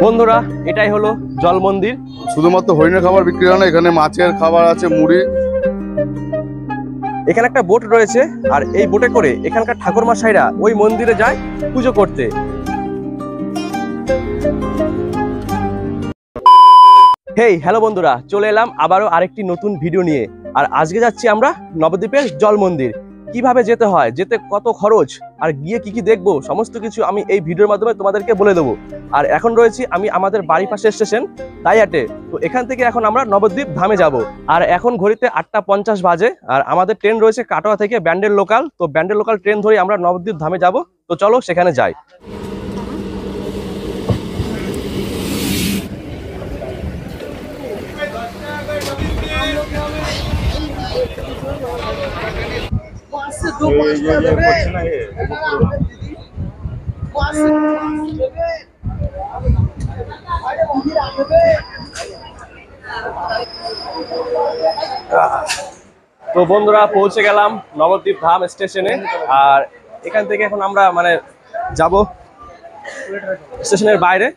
বন্ধুরা, এটাই হলো জল মন্দির। শুধুমাত্র হরিণের খাবার বিক্রি হয় না, এখানে মাছের খাবার আছে, মুড়ি। এখানে একটা বোট রয়েছে, আর এই বোটে করে এখানকার ঠাকুরমশাইরা ওই মন্দিরে যায় পুজো করতে। হেই হ্যালো বন্ধুরা, চলে এলাম আবারও আরেকটি নতুন ভিডিও নিয়ে। আর আজকে যাচ্ছি আমরা নবদ্বীপের জল মন্দির। কিভাবে যেতে হয়, যেতে কত খরচ, আর গিয়ে কি কি দেখবো, সমস্ত কিছু আমি এই ভিডিওর মাধ্যমে তোমাদেরকে বলে দেবো। আর এখন রয়েছি আমি আমাদের বাড়ির পাশে স্টেশন দাইহাটে। তো এখান থেকে এখন আমরা নবদ্বীপ ধামে যাব। আর এখন ঘড়িতে 8টা 50 বাজে, আর আমাদের ট্রেন রয়েছে কাটোয়া থেকে ব্যান্ডেল লোকাল। তো ব্যান্ডেল লোকাল ট্রেন ধরে আমরা নবদ্বীপ ধামে যাব। তো চলো সেখানে যাই। তো বন্ধুরা, পৌঁছে গেলাম নবদ্বীপ ধাম স্টেশনে। আর এখান থেকে এখন আমরা যাব স্টেশনের বাইরে।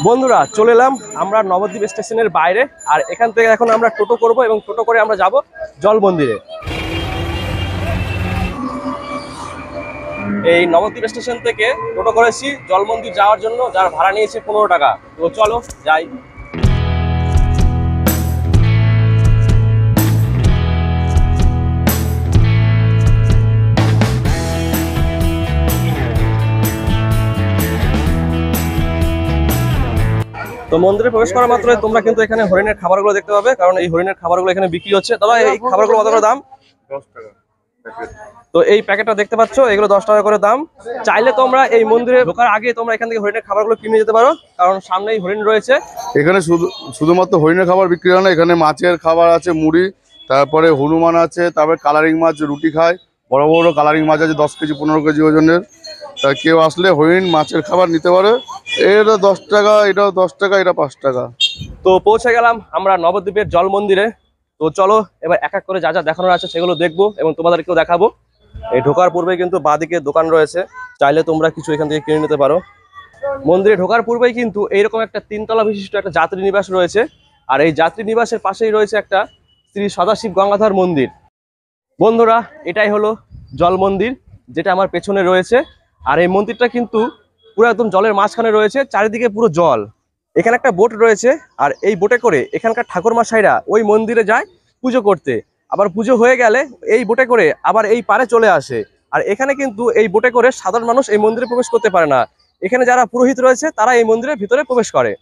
বন্ধুরা, চলে এলাম আমরা নবদ্বীপ স্টেশনের বাইরে। আর এখান থেকে এখন আমরা টোটো করব এবং টোটো করে আমরা যাব জল মন্দিরে। এই নবদ্বীপ স্টেশন থেকে টোটো করেছি জল মন্দির যাওয়ার জন্য, যার ভাড়া নিয়েছে 15 টাকা। তো চলো যাই। তো মন্দিরে প্রবেশ করা মাত্রই তোমরা কিন্তু এখানে হরিণের খাবারগুলো দেখতে পাবে, কারণ এই হরিণের খাবারগুলো এখানে বিক্রি হচ্ছে। দাদা, এই খাবারগুলো কত করে দাম? 10 টাকা। তো এই প্যাকেটটা দেখতে পাচ্ছ, এগুলো 10 টাকা করে দাম। চাইলে তোমরা এই মন্দিরে ঢোকার আগে তোমরা এখান থেকে হরিণের খাবারগুলো কিনে যেতে পারো, কারণ সামনেই হরিণ রয়েছে। এখানে শুধুমাত্র হরিণের খাবার বিক্রি হয় না, এখানে মাছের খাবার আছে, মুড়ি, তারপরে হনুমান আছে, তারপরে কালারিং মাছ রুটি খায়, বড় বড় কালারিং মাছ আছে 10 কেজি 15 কেজি ওজনের। তা কেউ আসলে হরিণ মাছের খাবার নিতে পারে। এটা 10 টাকা, এটাও 10 টাকা, এটা 5 টাকা। তো পৌঁছে গেলাম আমরা নবদ্বীপের জল মন্দিরে। তো চলো এবার এক এক করে যা যা দেখানোর আছে সেগুলো দেখবো এবং তোমাদেরকেও দেখাবো। এই ঢোকার পূর্বে কিন্তু বাঁদিকে দোকান রয়েছে, চাইলে তোমরা কিছু এখান থেকে কিনে নিতে পারো। মন্দিরে ঢোকার পূর্বেই কিন্তু এইরকম একটা 3 তলা বিশিষ্ট একটা যাত্রী নিবাস রয়েছে। আর এই যাত্রী নিবাসের পাশেই রয়েছে একটা শ্রী সদাশিব গঙ্গাধর মন্দির। বন্ধুরা, এটাই হলো জল মন্দির, যেটা আমার পেছনে রয়েছে। আর এই মন্দিরটা কিন্তু পুরো একদম জলের মাঝখানে রয়েছে, চারিদিকে পুরো জল। এখানে একটা বোট রয়েছে, আর এই বোটে করে এখানকার ঠাকুরমশাইরা ওই মন্দিরে যায় পুজো করতে। আবার পুজো হয়ে গেলে এই বোটে করে আবার এই পারে চলে আসে। আর এখানে কিন্তু এই বোটে করে সাধারণ মানুষ এই মন্দিরে প্রবেশ করতে পারে না। এখানে যারা পুরোহিত রয়েছে তারা এই মন্দিরের ভিতরে প্রবেশ করে।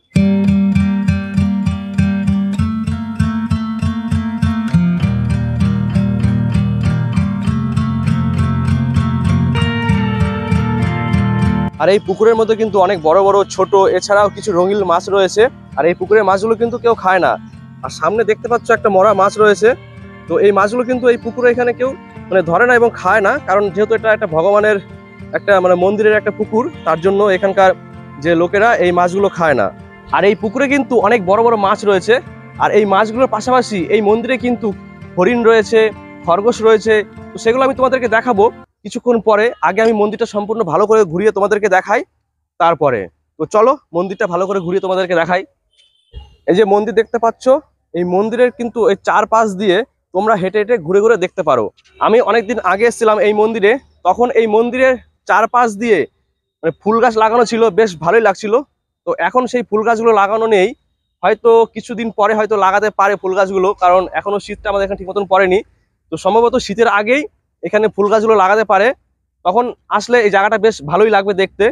আর এই পুকুরের মধ্যে কিন্তু অনেক বড় বড় ছোট এছাড়াও কিছু রঙিন মাছ রয়েছে। আর এই পুকুরের মাছগুলো কিন্তু কেউ খায় না। আর সামনে দেখতে পাচ্ছ একটা মরা মাছ রয়েছে। তো এই মাছগুলো কিন্তু এই পুকুরে এখানে কেউ ধরে না এবং খায় না, কারণ যেহেতু এটা একটা ভগবানের একটা মন্দিরের একটা পুকুর, তার জন্য এখানকার যে লোকেরা এই মাছগুলো খায় না। আর এই পুকুরে কিন্তু অনেক বড় বড় মাছ রয়েছে। আর এই মাছগুলোর পাশাপাশি এই মন্দিরে কিন্তু হরিণ রয়েছে, খরগোশ রয়েছে। তো সেগুলো আমি তোমাদেরকে দেখাবো কিছুক্ষণ পরে। আগে আমি মন্দিরটা সম্পূর্ণ ভালো করে ঘুরিয়ে তোমাদেরকে দেখাই তারপরে। তো চলো মন্দিরটা ভালো করে ঘুরিয়ে তোমাদেরকে দেখাই। এই যে মন্দির দেখতে পাচ্ছ, এই মন্দিরের কিন্তু এই চারপাশ দিয়ে তোমরা হেঁটে হেঁটে ঘুরে ঘুরে দেখতে পারো। আমি অনেকদিন আগে এসেছিলাম এই মন্দিরে, তখন এই মন্দিরের চারপাশ দিয়ে ফুল গাছ লাগানো ছিল, বেশ ভালোই লাগছিল। তো এখন সেই ফুল গাছগুলো লাগানো নেই, হয়তো কিছুদিন পরে হয়তো লাগাতে পারে ফুল গাছগুলো, কারণ এখনো শীতটা আমাদের এখানে ঠিক মতন পড়েনি। তো সম্ভবত শীতের আগেই এখানে ফুল গাছগুলো লাগাতে পারে, তখন আসলে এই জায়গাটা বেশ ভালোই লাগবে দেখতে।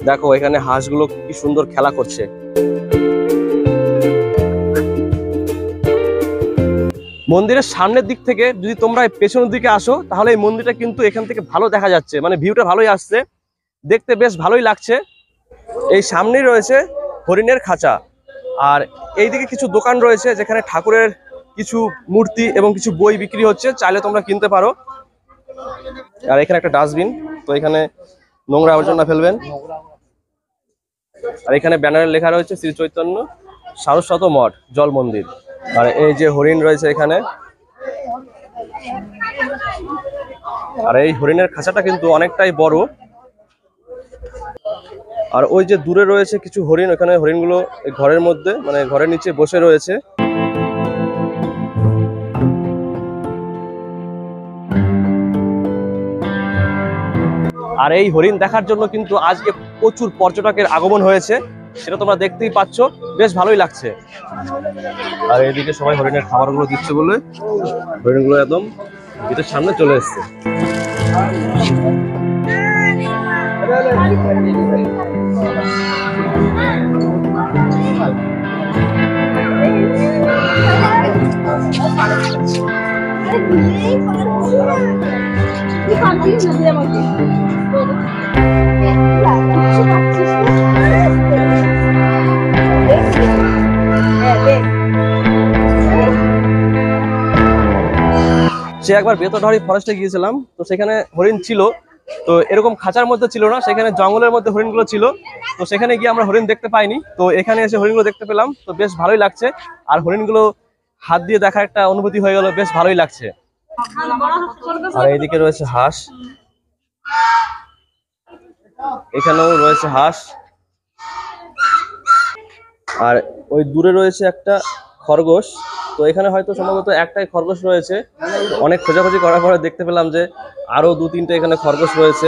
দেখো এখানে হাঁসগুলো কি সুন্দর খেলা করছে। মন্দিরের সামনের দিক থেকে যদি তোমরা পেছনের দিকে আসো, তাহলে এই মন্দিরটা কিন্তু এখান থেকে ভালো দেখা যাচ্ছে, ভিউটা ভালোই আসছে, দেখতে বেশ ভালোই লাগছে। এই সামনেই রয়েছে হরিণের খাঁচা। আর এইদিকে কিছু দোকান রয়েছে যেখানে ঠাকুরের কিছু মূর্তি এবং কিছু বই বিক্রি হচ্ছে, চাইলে তোমরা কিনতে পারো। আর এখানে একটা ডাস্টবিন, তো এখানে নোংরা আবর্জনা ফেলবেন। আর এখানে ব্যানারে লেখা রয়েছে শ্রী চৈতন্য সারস্বত মঠ জল মন্দির। আর এই যে হরিণ রয়েছে এখানে, আর এই হরিণের খাঁচাটা কিন্তু অনেকটাই বড়। আর ওই যে দূরে রয়েছে কিছু হরিণ, ওখানে হরিণগুলো ঘরের মধ্যে মানে ঘরের নিচে বসে রয়েছে। আর এই হরিণ দেখার জন্য কিন্তু আজকে প্রচুর পর্যটকের আগমন হয়েছে, সেটা তোমরা দেখতেই পাচ্ছ, বেশ ভালোই লাগছে। আর এদিকে সবাই হরিণের খাবারগুলো দিচ্ছে বলে হরিণগুলো একদম গেটের সামনে চলে এসছে। সে একবার বেতনহারি ফরেস্টে গিয়েছিলাম, তো সেখানে হরিণ ছিল, তো এরকম খাঁচার মধ্যে ছিল না, সেখানে জঙ্গলের মধ্যে হরিণগুলো ছিল। তো সেখানে গিয়ে আমরা হরিণ দেখতে পাইনি, তো এখানে এসে হরিণগুলো দেখতে পেলাম, তো বেশ ভালোই লাগছে। আর হরিণগুলো হাত দিয়ে দেখার একটা অনুভূতি হয়ে গেল, বেশ ভালোই লাগছে। আর এইদিকে রয়েছে হাঁস, এখানেও রয়েছে হাঁস, আর ওই দূরে রয়েছে একটা খরগোশ। তো এখানে হয়তো সম্ভবত একটাই খরগোশ রয়েছে, অনেক খোঁজাখুঁজি করার পরে দেখতে পেলাম যে আরো 2-3টে এখানে খরগোশ রয়েছে,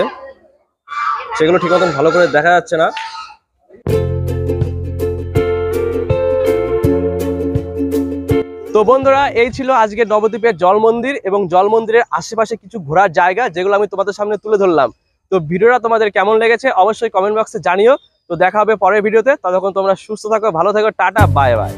সেগুলো ঠিক মতন ভালো করে দেখা যাচ্ছে না। তো বন্ধুরা, এই ছিল আজকে নবদ্বীপের জল মন্দির এবং জল মন্দিরের আশেপাশে কিছু ঘোরার জায়গা, যেগুলো আমি তোমাদের সামনে তুলে ধরলাম। তো ভিডিওটা তোমাদের কেমন লেগেছে অবশ্যই কমেন্ট বক্সে জানিও। তো দেখা হবে পরের ভিডিওতে, ততক্ষণ তোমরা সুস্থ থাকো, ভালো থাকো, টাটা, বাই বাই।